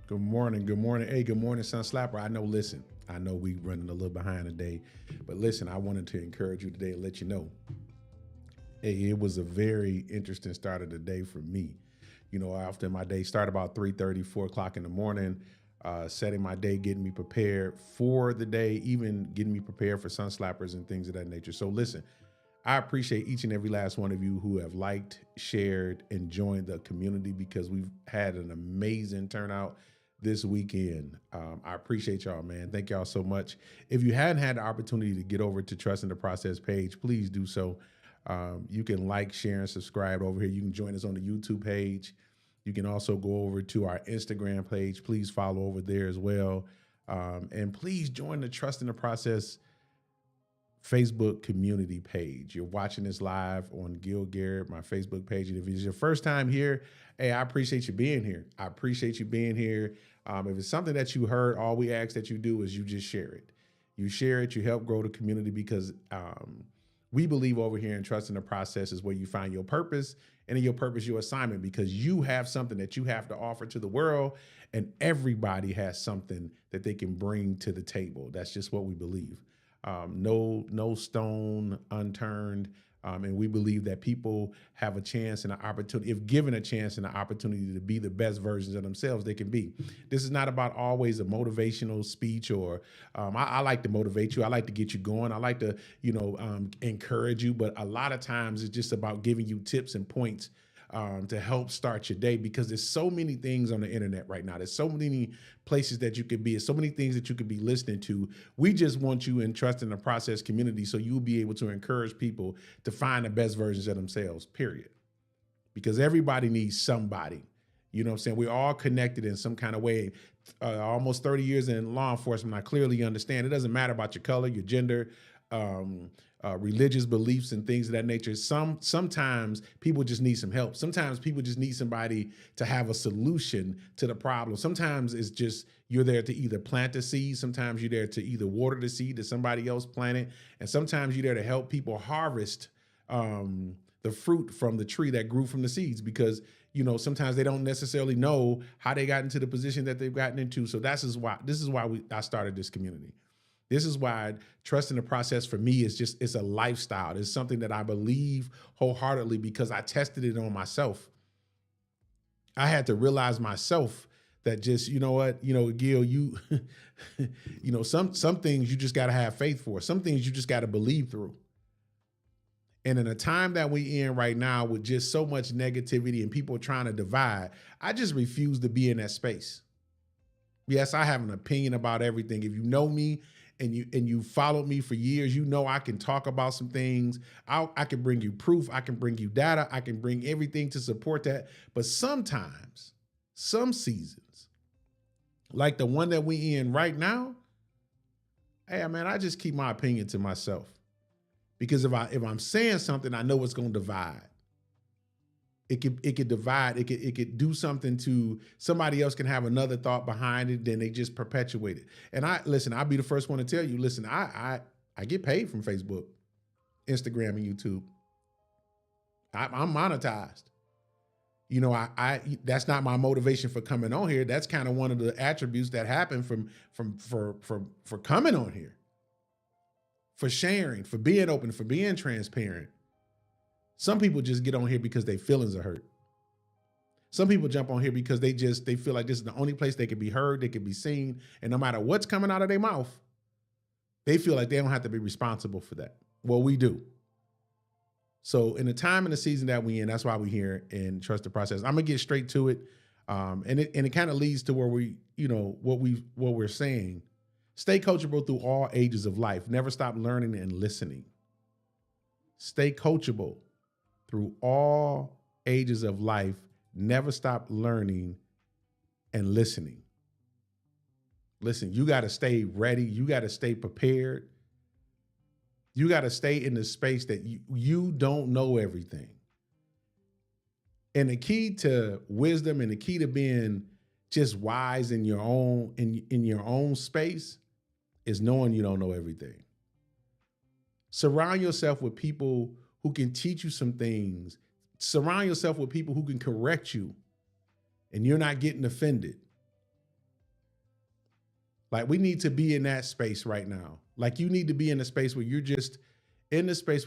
Good morning. Good morning. Hey, good morning, Sun Slapper. Listen, I know we running a little behind today, but listen, I wanted to encourage you today and let you know, hey, it was a very interesting start of the day for me. Often my day start about 3:30, 4 o'clock in the morning, setting my day, getting me prepared for the day, even getting me prepared for Sun Slappers and things of that nature. So listen, I appreciate each and every last one of you who have liked, shared, and joined the community because we've had an amazing turnout this weekend. I appreciate y'all, man. Thank y'all so much. If you hadn't had the opportunity to get over to Trust in the Process page, please do so. You can like, share, and subscribe over here. You can join us on the YouTube page. You can also go over to our Instagram page. Please follow over there as well. And please join the Trust in the Process Facebook community page. You're watching this live on Gil Garrett, my Facebook page. And if it's your first time here, hey, I appreciate you being here. I appreciate you being here. If it's something that you heard, all we ask that you do is you just share it. You share it, you help grow the community because we believe over here in Trust in the Process is where you find your purpose, and in your purpose, your assignment, because you have something that you have to offer to the world, and everybody has something that they can bring to the table. That's just what we believe. No stone unturned. And we believe that people have a chance and an opportunity, if given a chance and an opportunity to be the best versions of themselves they can be. This is not about always a motivational speech or I like to motivate you. I like to get you going. I like to, encourage you. But a lot of times it's just about giving you tips and points to help start your day, because there's so many things on the internet right now. There's so many places that you could be. There's so many things that you could be listening to. We just want you in Trust in the Process community so you'll be able to encourage people to find the best versions of themselves, period. Because everybody needs somebody. You know what I'm saying? We're all connected in some kind of way. Almost 30 years in law enforcement, I clearly understand it doesn't matter about your color, your gender, religious beliefs and things of that nature. Sometimes people just need some help. Sometimes people just need somebody to have a solution to the problem. Sometimes it's just you're there to either plant the seed. Sometimes you're there to either water the seed that somebody else planted. And sometimes you're there to help people harvest the fruit from the tree that grew from the seeds, because sometimes they don't necessarily know how they got into the position that they've gotten into. So this is why I started this community. This is why Trust in the Process for me it's a lifestyle. It's something that I believe wholeheartedly because I tested it on myself. I had to realize myself that just, Gil, you, some things you just got to have faith for. Some things you just got to believe through. And in a time that we in right now with just so much negativity and people trying to divide, I just refuse to be in that space. Yes, I have an opinion about everything. If you know me, and you followed me for years, I can talk about some things. I can bring you proof. I can bring you data. I can bring everything to support that. But sometimes, some seasons, like the one that we in right now, hey man, I just keep my opinion to myself. Because if I'm saying something, I know it's gonna divide. It could divide. It could do something to somebody else, can have another thought behind it. Then they just perpetuate it. And I'll be the first one to tell you, listen, I get paid from Facebook, Instagram, and YouTube. I'm monetized. I that's not my motivation for coming on here. That's kind of one of the attributes that happen for coming on here, for sharing, for being open, for being transparent. Some people just get on here because their feelings are hurt. Some people jump on here because they feel like this is the only place they can be heard, they can be seen, and no matter what's coming out of their mouth, they feel like they don't have to be responsible for that. Well, we do. So in the time and the season that we in, that's why we're here and Trust the Process. I'm gonna get straight to it, and it kind of leads to where we, what we're saying. Stay coachable through all ages of life. Never stop learning and listening. Stay coachable through all ages of life. Never stop learning and listening. Listen, you got to stay ready. You got to stay prepared. You got to stay in the space that you don't know everything. And the key to wisdom and the key to being just wise in your own space is knowing you don't know everything. Surround yourself with people who can teach you some things. Surround yourself with people who can correct you and you're not getting offended. Like we need to be in that space right now. Like you need to be in a space where you're just in the space